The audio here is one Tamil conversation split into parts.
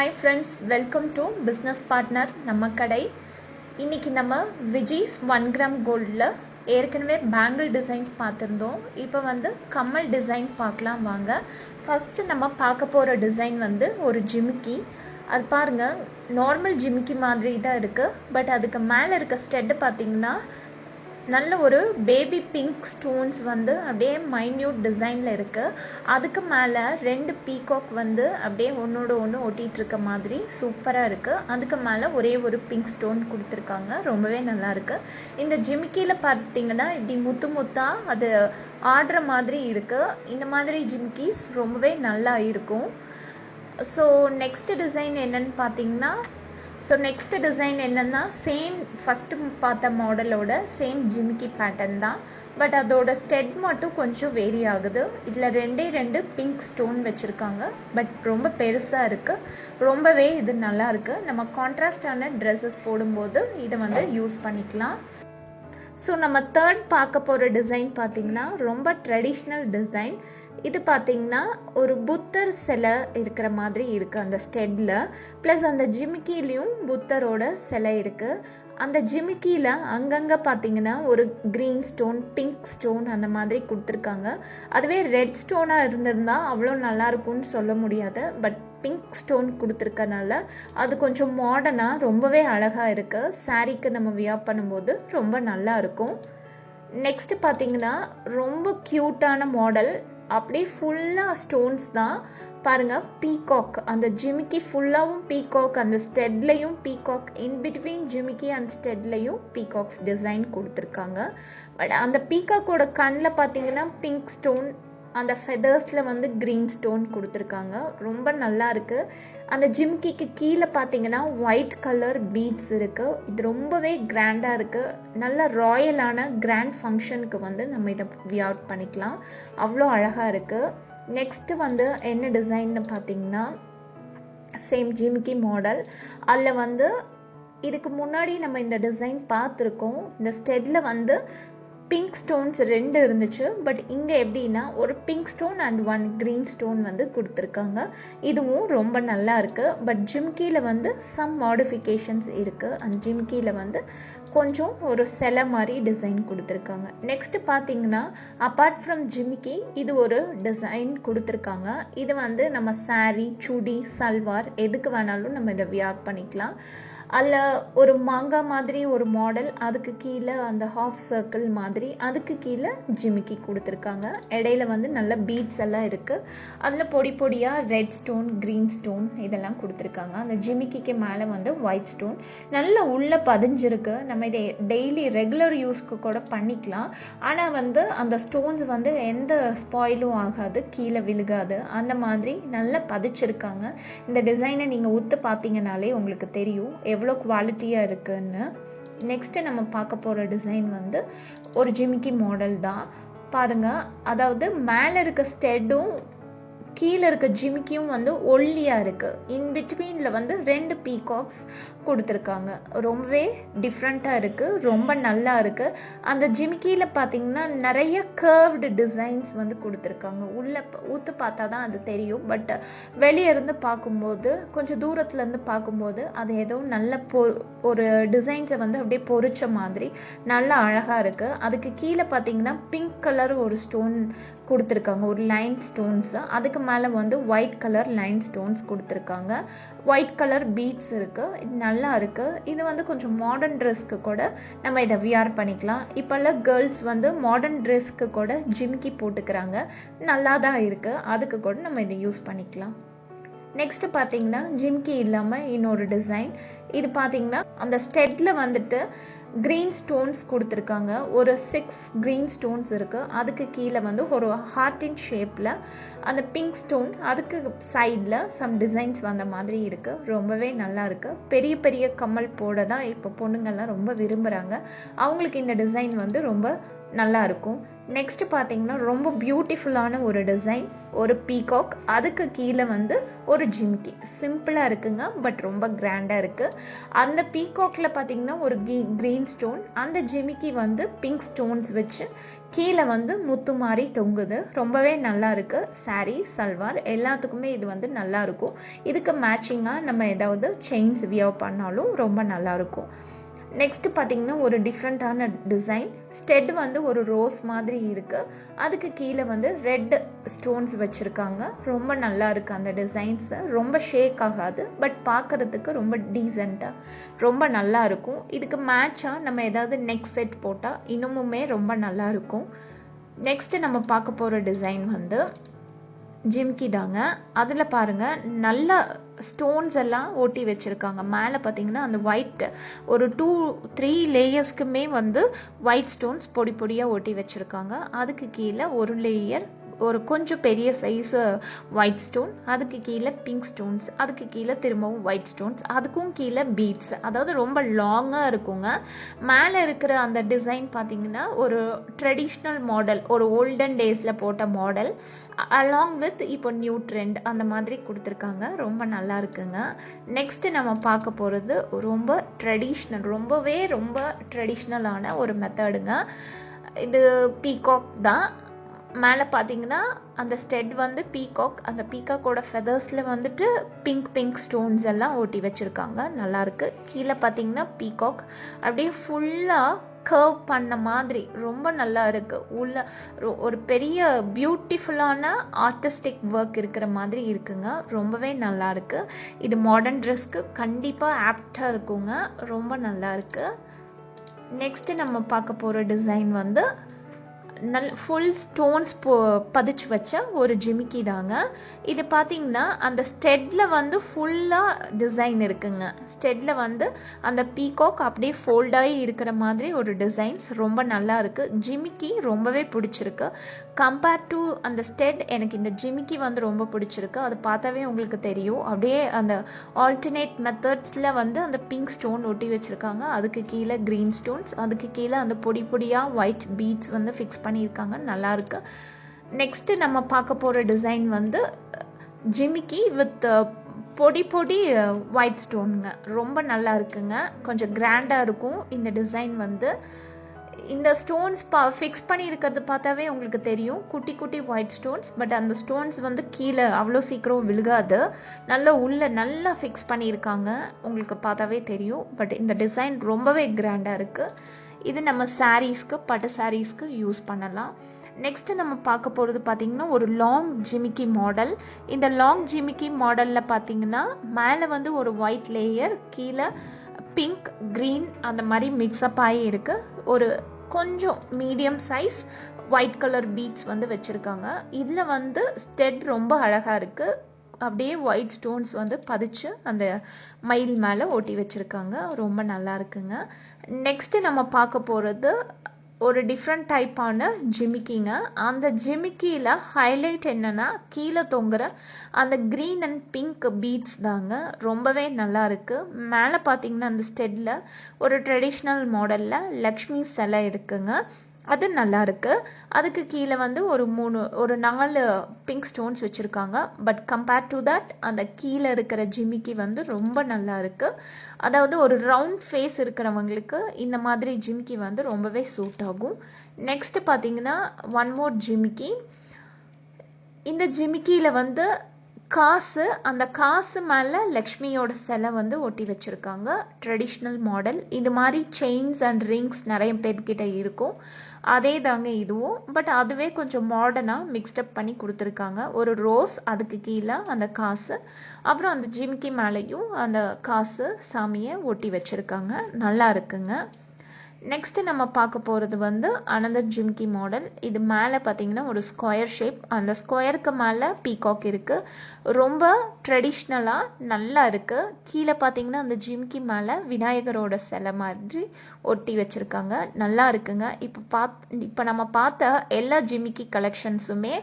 Hi friends, welcome to Business Partner நம்ம கடை. இன்னைக்கு நம்ம விஜய்ஸ் 1 கிராம் கோல்டில் ஏற்கனவே பேங்கிள் டிசைன்ஸ் பார்த்துருந்தோம். இப்போ வந்து கம்மல் டிசைன் பார்க்கலாம் வாங்க. ஃபஸ்ட்டு நம்ம பார்க்க போகிற டிசைன் வந்து ஒரு ஜிமிக்கி. அது பாருங்கள், நார்மல் ஜிமிக்கி மாதிரி தான் இருக்குது. பட் அதுக்கு மேலே இருக்க ஸ்டெட்டு பார்த்திங்கன்னா நல்ல ஒரு பேபி பிங்க் ஸ்டோன்ஸ் வந்து அப்படியே மைன்யூட் டிசைனில் இருக்குது. அதுக்கு மேலே 2 பீகாக் வந்து அப்படியே ஒன்றோட ஒன்று ஒட்டிகிட்டு இருக்க மாதிரி சூப்பராக இருக்குது. அதுக்கு மேலே ஒரே ஒரு பிங்க் ஸ்டோன் கொடுத்துருக்காங்க, ரொம்பவே நல்லாயிருக்கு. இந்த ஜிமிக்கியில் பார்த்திங்கன்னா இப்படி முத்து முத்தாக அது ஆடுற மாதிரி இருக்குது. இந்த மாதிரி ஜிமிக்கிஸ் ரொம்பவே நல்லா இருக்கும். ஸோ நெக்ஸ்ட் டிசைன் என்னன்னு பார்த்தீங்கன்னா நெக்ஸ்ட் டிசைன் என்னென்னா சேம் ஃபஸ்ட்டு பார்த்த மாடலோட சேம் ஜிமிக்கி பேட்டர்ன் தான். பட் அதோட ஸ்டெட் மட்டும் கொஞ்சம் வேரி ஆகுது. இதில் 2 பிங்க் ஸ்டோன் வச்சுருக்காங்க. பட் ரொம்ப பெருசாக இருக்குது, ரொம்பவே இது நல்லா இருக்குது. நம்ம கான்ட்ராஸ்டான ட்ரெஸ்ஸஸ் போடும்போது இதை வந்து யூஸ் பண்ணிக்கலாம். ஸோ நம்ம தேர்ட் பார்க்க போகிற டிசைன் பார்த்திங்கன்னா ரொம்ப ட்ரெடிஷ்னல் டிசைன். இது பார்த்திங்கன்னா ஒரு புத்தர் சிலை இருக்கிற மாதிரி இருக்குது அந்த ஸ்டெட்டில். ப்ளஸ் அந்த ஜிமிக்கிலையும் புத்தரோட சிலை இருக்குது. அந்த ஜிமிக்கியில் அங்கங்கே பார்த்திங்கன்னா ஒரு க்ரீன் ஸ்டோன், பிங்க் ஸ்டோன் அந்த மாதிரி கொடுத்துருக்காங்க. அதுவே ரெட் ஸ்டோனாக இருந்திருந்தால் அவ்வளோ நல்லாயிருக்கும்னு சொல்ல முடியாது. பட் பிங்க் ஸ்டோன் கொடுத்துருக்கனால அது கொஞ்சம் மாடர்னாக ரொம்பவே அழகாக இருக்குது. சாரீக்கு நம்ம வியர் பண்ணும்போது ரொம்ப நல்லா இருக்கும். நெக்ஸ்ட்டு பார்த்திங்கன்னா ரொம்ப க்யூட்டான மாடல், அப்படியே ஃபுல்லாக ஸ்டோன்ஸ் தான் பாருங்கள். பீகாக், அந்த ஜிமிக்கி ஃபுல்லாகவும் பீகாக், அந்த ஸ்டெட்லையும் பீகாக், இன்பிட்வீன் ஜிமிக்கி அண்ட் ஸ்டெட்லையும் பீகாக்ஸ் டிசைன் கொடுத்துருக்காங்க. பட் அந்த பீகாக்கோட கண்ணில் பார்த்தீங்கன்னா பிங்க் ஸ்டோன், அந்த ஃபெதர்ஸில் வந்து க்ரீன் ஸ்டோன் கொடுத்துருக்காங்க, ரொம்ப நல்லா இருக்குது. அந்த ஜிமிக்கிக்கு கீழே பார்த்தீங்கன்னா ஒயிட் கலர் பீட்ஸ் இருக்குது. இது ரொம்பவே கிராண்டாக இருக்குது. நல்ல ராயலான கிராண்ட் ஃபங்க்ஷனுக்கு வந்து நம்ம இதை வியர் பண்ணிக்கலாம், அவ்வளோ அழகாக இருக்குது. நெக்ஸ்ட்டு வந்து என்ன டிசைன்னு பார்த்தீங்கன்னா சேம் ஜிமிக்கி மாடல். அதில் வந்து இதுக்கு முன்னாடி நம்ம இந்த டிசைன் பார்த்துருக்கோம். இந்த ஸ்டெட்டில் வந்து பிங்க் ஸ்டோன்ஸ் 2 இருந்துச்சு. பட் இங்கே எப்படின்னா ஒரு pink stone and 1 green stone வந்து கொடுத்துருக்காங்க. இதுவும் ரொம்ப நல்லா இருக்குது. பட் ஜிம்கியில் வந்து சம் மாடிஃபிகேஷன்ஸ் இருக்குது. அந்த ஜிம்கியில் வந்து கொஞ்சம் ஒரு சிலை மாதிரி டிசைன் கொடுத்துருக்காங்க. நெக்ஸ்ட்டு பார்த்தீங்கன்னா அப்பார்ட் ஃப்ரம் ஜிமிக்கி இது ஒரு டிசைன் கொடுத்துருக்காங்க. இது வந்து நம்ம சாரீ, சுடி, சல்வார் எதுக்கு வேணாலும் நம்ம இதை வியர் பண்ணிக்கலாம். அதில் ஒரு மாங்காய் மாதிரி ஒரு மாடல், அதுக்கு கீழே அந்த ஹாஃப் சர்க்கிள் மாதிரி, அதுக்கு கீழே ஜிமிக்கி கொடுத்துருக்காங்க. இடையில வந்து நல்ல பீட்ஸ் எல்லாம் இருக்குது. அதில் பொடி பொடியாக ரெட் ஸ்டோன், க்ரீன் ஸ்டோன் இதெல்லாம் கொடுத்துருக்காங்க. அந்த ஜிமிக்கிக்கு மேலே வந்து ஒயிட் ஸ்டோன் நல்ல உள்ளே பதிஞ்சிருக்கு. நம்ம இதை டெய்லி ரெகுலர் யூஸ்க்கு கூட பண்ணிக்கலாம். ஆனால் வந்து அந்த ஸ்டோன்ஸ் வந்து எந்த ஸ்பாயிலும் ஆகாது, கீழே விழுகாது, அந்த மாதிரி நல்லா பதிச்சிருக்காங்க. இந்த டிசைனை நீங்கள் உத்து பார்த்தீங்கனாலே உங்களுக்கு தெரியும் எவ்வளோ குவாலிட்டியாக இருக்குன்னு. நெக்ஸ்ட்டு நம்ம பார்க்க போகிற டிசைன் வந்து ஒரு ஜிமிக்கி மாடல் தான் பாருங்கள். அதாவது மேலே இருக்க ஸ்டெட்டும் கீழே இருக்க ஜிமிக்கியும் வந்து ஒல்லியாக இருக்குது. இன்பிட்வீனில் வந்து 2 பீகாக்ஸ் கொடுத்துருக்காங்க. ரொம்பவே டிஃப்ரெண்ட்டாக இருக்குது, ரொம்ப நல்லா இருக்குது. அந்த ஜிமிக்கியில் பார்த்திங்கன்னா நிறைய கர்வ்டு டிசைன்ஸ் வந்து கொடுத்துருக்காங்க. உள்ளே ஊற்று பார்த்தா தான் அது தெரியும். பட் வெளியே இருந்து பார்க்கும்போது, கொஞ்சம் தூரத்துலேருந்து பார்க்கும்போது அது ஏதோ நல்ல ஒரு டிசைன்ஸை வந்து அப்படியே பொறிச்ச மாதிரி நல்லா அழகாக இருக்குது. அதுக்கு கீழே பார்த்திங்கன்னா பிங்க் கலர் ஒரு ஸ்டோன் கொடுத்துருக்காங்க, ஒரு லைன் ஸ்டோன்ஸ். அதுக்கு மேலே வந்து ஒயிட் கலர் லைன் ஸ்டோன்ஸ் கொடுத்துருக்காங்க. ஒயிட் கலர் பீட்ஸ் இருக்குது, இது நல்லா இருக்குது. இது வந்து கொஞ்சம் மாடர்ன் ட்ரெஸ்க்கு கூட நம்ம இதை வியர் பண்ணிக்கலாம். இப்போல்லாம் கேர்ள்ஸ் வந்து மாடர்ன் ட்ரெஸ்க்கு கூட ஜிமிக்கி போட்டுக்கிறாங்க, நல்லா தான் இருக்குது. அதுக்கு கூட நம்ம இதை யூஸ் பண்ணிக்கலாம். நெக்ஸ்ட்டு பார்த்தீங்கன்னா ஜிமிக்கி இல்லாமல் இன்னொரு டிசைன். இது பார்த்தீங்கன்னா அந்த ஸ்டெட்டில் வந்துட்டு க்ரீன் ஸ்டோன்ஸ் கொடுத்துருக்காங்க. ஒரு 6 க்ரீன் ஸ்டோன்ஸ் இருக்குது. அதுக்கு கீழே வந்து ஒரு ஹார்ட்டின் ஷேப்பில் அந்த பிங்க் ஸ்டோன், அதுக்கு சைடில் சம் டிசைன்ஸ் வந்த மாதிரி இருக்குது. ரொம்பவே நல்லா இருக்குது. பெரிய பெரிய கம்மல் போட தான் இப்போ பொண்ணுங்கள்லாம் ரொம்ப விரும்புகிறாங்க. அவங்களுக்கு இந்த டிசைன் வந்து ரொம்ப நல்லா இருக்கும். நெக்ஸ்ட் பார்த்தீங்கன்னா ரொம்ப பியூட்டிஃபுல்லான ஒரு டிசைன், ஒரு பீகாக், அதுக்கு கீழே வந்து ஒரு ஜிமிக்கி. சிம்பிளாக இருக்குங்க, பட் ரொம்ப கிராண்டாக இருக்குது. அந்த பீகாக்ல பார்த்தீங்கன்னா ஒரு க்ரீன் ஸ்டோன், அந்த ஜிமிக்கி வந்து பிங்க் ஸ்டோன்ஸ் வச்சு கீழே வந்து முத்து மாதிரி தொங்குது. ரொம்பவே நல்லா இருக்கு. சாரீ, சல்வார் எல்லாத்துக்குமே இது வந்து நல்லா இருக்கும். இதுக்கு மேட்சிங்காக நம்ம ஏதாவது செயின்ஸ் வியர் பண்ணாலும் ரொம்ப நல்லா இருக்கும். நெக்ஸ்ட் பார்த்தீங்கன்னா ஒரு டிஃப்ரெண்ட்டான டிசைன். ஸ்டெட் வந்து ஒரு ரோஸ் மாதிரி இருக்குது, அதுக்கு கீழே வந்து ரெட் ஸ்டோன்ஸ் வச்சுருக்காங்க. ரொம்ப நல்லா இருக்குது அந்த டிசைன்ஸு. ரொம்ப ஷேக் ஆகாது, பட் பார்க்குறதுக்கு ரொம்ப டீசெண்டாக ரொம்ப நல்லா இருக்கும். இதுக்கு மேட்சாக நம்ம ஏதாவது நெக் செட் போட்டால் இன்னமுமே ரொம்ப நல்லா இருக்கும். நெக்ஸ்ட்டு நம்ம பார்க்க போகிற டிசைன் வந்து ஜிம்கி தாங்க. அதில் பாருங்கள், நல்ல ஸ்டோன்ஸ் எல்லாம் ஓட்டி வச்சுருக்காங்க. மேலே பார்த்தீங்கன்னா அந்த ஒயிட் ஒரு 2-3 லேயர்ஸ்க்குமே வந்து ஒயிட் ஸ்டோன்ஸ் பொடி பொடியாக ஓட்டி வச்சுருக்காங்க. அதுக்கு கீழே ஒரு லேயர் ஒரு கொஞ்சம் பெரிய சைஸு ஒயிட் ஸ்டோன், அதுக்கு கீழே பிங்க் ஸ்டோன்ஸ், அதுக்கு கீழே திரும்பவும் ஒயிட் ஸ்டோன்ஸ், அதுக்கும் கீழே பீட்ஸ். அதாவது ரொம்ப லாங்காக இருக்குங்க. மேலே இருக்கிற அந்த டிசைன் பார்த்திங்கன்னா ஒரு ட்ரெடிஷ்னல் மாடல், ஒரு ஓல்டன் டேஸில் போட்ட மாடல் அலாங் வித் இப்போ நியூ ட்ரெண்ட் அந்த மாதிரி கொடுத்துருக்காங்க. ரொம்ப நல்லா இருக்குங்க. நெக்ஸ்ட்டு நம்ம பார்க்க போகிறது ரொம்ப ட்ரெடிஷ்னல், ரொம்ப ட்ரெடிஷ்னலான ஒரு மெத்தடுங்க. இது பீகாக் தான். மேலே பார்த்தீங்கன்னா அந்த ஸ்டெட் வந்து பீகாக், அந்த பீகாக்கோட ஃபெதர்ஸில் வந்துட்டு பிங்க் ஸ்டோன்ஸ் எல்லாம் ஓட்டி வச்சுருக்காங்க. நல்லாயிருக்கு. கீழே பார்த்தீங்கன்னா பீகாக் அப்படியே ஃபுல்லாக கர்வ் பண்ண மாதிரி ரொம்ப நல்லா இருக்குது. உள்ள ஒரு பெரிய பியூட்டிஃபுல்லான ஆர்டிஸ்டிக் ஒர்க் இருக்கிற மாதிரி இருக்குங்க. ரொம்பவே நல்லா இருக்குது. இது மாடர்ன் ட்ரெஸ்க்கு கண்டிப்பாக ஆப்டாக இருக்குங்க. ரொம்ப நல்லா இருக்குது. நெக்ஸ்ட்டு நம்ம பார்க்க போகிற டிசைன் வந்து ஃபுல் ஸ்டோன்ஸ் பதிச்சு வச்ச ஒரு ஜிமிக்கி தாங்க. இது பார்த்தீங்கன்னா அந்த ஸ்டெட்டில் வந்து ஃபுல்லாக டிசைன் இருக்குங்க. ஸ்டெட்டில் வந்து அந்த பீகாக் அப்படியே ஃபோல்டாகி இருக்கிற மாதிரி ஒரு டிசைன்ஸ் ரொம்ப நல்லா இருக்குது. ஜிமிக்கி ரொம்பவே பிடிச்சிருக்கு. கம்பேர்ட் டு அந்த ஸ்டெட் எனக்கு இந்த ஜிமிக்கி வந்து ரொம்ப பிடிச்சிருக்கு. அது பார்த்தாவே உங்களுக்கு தெரியும். அப்படியே அந்த ஆல்டர்னேட் மெத்தட்ஸில் வந்து அந்த பிங்க் ஸ்டோன் ஒட்டி வச்சுருக்காங்க, அதுக்கு கீழே க்ரீன் ஸ்டோன்ஸ், அதுக்கு கீழே அந்த பொடி பொடியாக ஒயிட் பீட்ஸ் வந்து ஃபிக்ஸ் பண்ணியிருக்காங்க. நல்லாயிருக்கு. நெக்ஸ்ட்டு நம்ம பார்க்க போகிற டிசைன் வந்து ஜிமிக்கி வித் பொடி ஒயிட் ஸ்டோனுங்க. ரொம்ப நல்லா இருக்குங்க. கொஞ்சம் கிராண்டாக இருக்கும் இந்த டிசைன் வந்து. இந்த ஸ்டோன்ஸ் ஃபிக்ஸ் பண்ணியிருக்கிறது பார்த்தாவே உங்களுக்கு தெரியும், குட்டி ஒயிட் ஸ்டோன்ஸ். பட் அந்த ஸ்டோன்ஸ் வந்து கீழே அவ்வளோ சீக்கிரம் விழுகாது. நல்லா ஃபிக்ஸ் பண்ணியிருக்காங்க, உங்களுக்கு பார்த்தாவே தெரியும். பட் இந்த டிசைன் ரொம்பவே கிராண்டாக இருக்குது. இது நம்ம சாரீஸ்க்கு, பட்டு சாரீஸ்க்கு யூஸ் பண்ணலாம். நெக்ஸ்ட்டு நம்ம பார்க்க போகிறது பார்த்திங்கன்னா ஒரு லாங் ஜிமிக்கி மாடல். இந்த லாங் ஜிமிக்கி மாடலில் பார்த்திங்கன்னா மேலே வந்து ஒரு ஒயிட் லேயர், கீழே பிங்க் க்ரீன் அந்த மாதிரி மிக்ஸ்அப் ஆகி இருக்குது. ஒரு கொஞ்சம் medium size white colour beads வந்து வச்சுருக்காங்க. இதில் வந்து ஸ்டெட் ரொம்ப அழகாக இருக்குது. அப்படியே ஒயிட் ஸ்டோன்ஸ் வந்து பதிச்சு அந்த மயில் மேலே ஒட்டி வச்சுருக்காங்க. ரொம்ப நல்லா இருக்குங்க. நெக்ஸ்ட்டு நம்ம பார்க்க போகிறது ஒரு டிஃப்ரெண்ட் டைப்பான ஜிமிக்கிங்க. அந்த ஜிமிக்கியில் ஹைலைட் என்னென்னா கீழே தொங்குற அந்த க்ரீன் அண்ட் பிங்க் பீட்ஸ் தாங்க. ரொம்பவே நல்லா இருக்குது. மேலே பார்த்தீங்கன்னா அந்த ஸ்டெட்டில் ஒரு ட்ரெடிஷ்னல் மாடலில் லக்ஷ்மி சிலை இருக்குங்க, அது நல்லா இருக்குது. அதுக்கு கீழே வந்து ஒரு 4 பிங்க் ஸ்டோன்ஸ் வச்சுருக்காங்க. பட் கம்பேர்ட் டு தட் அந்த கீழே இருக்கிற ஜிமிக்கி வந்து ரொம்ப நல்லா இருக்குது. அதாவது ஒரு ரவுண்ட் ஃபேஸ் இருக்கிறவங்களுக்கு இந்த மாதிரி ஜிமிக்கி வந்து ரொம்பவே சூட் ஆகும். நெக்ஸ்ட்டு பார்த்தீங்கன்னா ஒன் மோர் ஜிமிக்கி. இந்த ஜிமிக்கியில் வந்து அந்த காசு மேலே லக்ஷ்மியோட சிலை வந்து ஒட்டி வச்சுருக்காங்க. Traditional model. இது மாதிரி செயின்ஸ் அண்ட் ரிங்ஸ் நிறைய பேர்கிட்ட இருக்கும், அதே தாங்க இதுவும். பட் அதுவே கொஞ்சம் மாடர்னாக மிக்ஸ்டப் பண்ணி கொடுத்துருக்காங்க. ஒரு ரோஸ், அதுக்கு கீழே அந்த காசு, அப்புறம் அந்த ஜிமிக்கி மேலேயும் அந்த காசு சாமியை ஒட்டி வச்சுருக்காங்க. நல்லா இருக்குங்க. நெக்ஸ்ட்டு நம்ம பார்க்க போகிறது வந்து அனதர் ஜிமிக்கி மாடல். இது மேலே பார்த்தீங்கன்னா ஒரு ஸ்கொயர் ஷேப், அந்த ஸ்கொயருக்கு மேலே பீகாக் இருக்குது. ரொம்ப ட்ரெடிஷ்னலாக நல்லா இருக்குது. கீழே பார்த்தீங்கன்னா அந்த ஜிமிக்கி மேலே விநாயகரோட சிலை மாதிரி ஒட்டி வச்சுருக்காங்க. நல்லா இருக்குங்க. இப்போ நம்ம பார்த்த எல்லா ஜிமிக்கி கலெக்ஷன்ஸுமே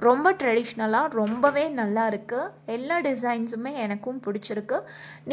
ரொம்ப ட்ரெடிஷ்னலாக ரொம்பவே நல்லா இருக்குது. எல்லா டிசைன்ஸுமே எனக்கும் பிடிச்சிருக்கு.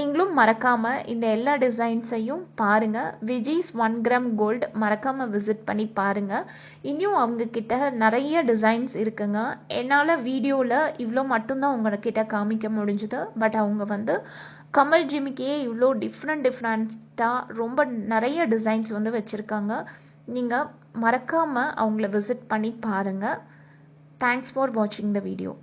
நீங்களும் மறக்காமல் இந்த எல்லா டிசைன்ஸையும் பாருங்கள். விஜிஸ் 1 கிராம் கிராம் கோல்டு மறக்காமல் விசிட் பண்ணி பாருங்கள். இன்னும் அவங்கக்கிட்ட நிறைய டிசைன்ஸ் இருக்குங்க. என்னால் வீடியோவில் இவ்வளோ மட்டும்தான் உங்கள்கிட்ட காமிக்க முடிஞ்சுது. பட் அவங்க வந்து கமல் ஜிமிக்கியே இவ்வளோ டிஃப்ரெண்ட்டாக ரொம்ப நிறைய டிசைன்ஸ் வந்து வச்சுருக்காங்க. நீங்கள் மறக்காமல் அவங்கள விசிட் பண்ணி பாருங்கள். தேங்க்ஸ் ஃபார் வாட்சிங் த வீடியோ.